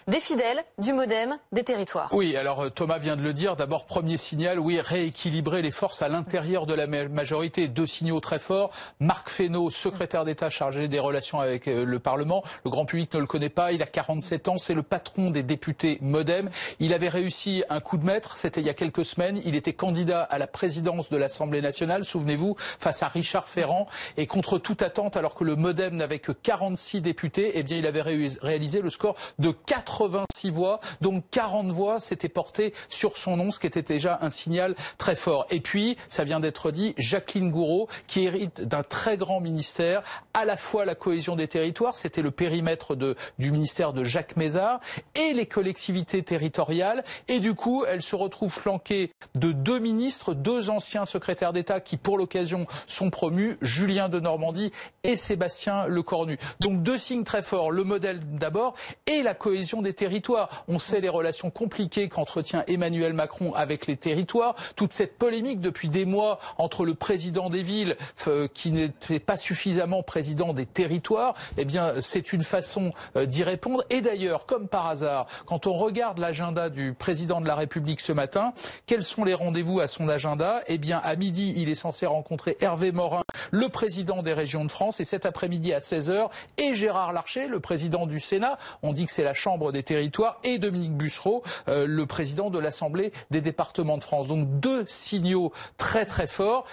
Des fidèles, du MoDem, des territoires. Oui, alors Thomas vient de le dire. D'abord, premier signal, oui, rééquilibrer les forces à l'intérieur de la majorité. Deux signaux très forts. Marc Fesneau, secrétaire d'État chargé des relations avec le Parlement. Le grand public ne le connaît pas. Il a 47 ans. C'est le patron des députés MoDem. Il avait réussi un coup de maître. C'était il y a quelques semaines. Il était candidat à la présidence de l'Assemblée nationale, souvenez-vous, face à Richard Ferrand. Et contre toute attente, alors que le MoDem n'avait que 46 députés, eh bien, il avait réalisé le score de 86 voix. Donc 40 voix s'étaient portées sur son nom, ce qui était déjà un signal très fort. Et puis, ça vient d'être dit, Jacqueline Gourault, qui hérite d'un très grand ministère, à la fois la cohésion des territoires, c'était le périmètre du ministère de Jacques Mézard, et les collectivités territoriales. Et du coup, elle se retrouve flanquée de deux ministres, deux anciens secrétaires d'État qui, pour l'occasion, sont promus, Julien Denormandie et Sébastien Lecornu. Donc deux signes très forts, le modèle d'abord et la cohésion des territoires. On sait les relations compliquées qu'entretient Emmanuel Macron avec les territoires, toute cette polémique depuis des mois entre le président des villes qui n'était pas suffisamment président des territoires, eh bien c'est une façon d'y répondre. Et d'ailleurs, comme par hasard, quand on regarde l'agenda du président de la République ce matin, quels sont les rendez-vous à son agenda? Eh bien à midi, il est censé rencontrer Hervé Morin, le président des régions de France, et cet après-midi à 16h, et Gérard Larcher, le président du Sénat, on dit que c'est la Chambre des territoires, et Dominique Bussereau, le président de l'Assemblée des départements de France. Donc deux signaux très très forts.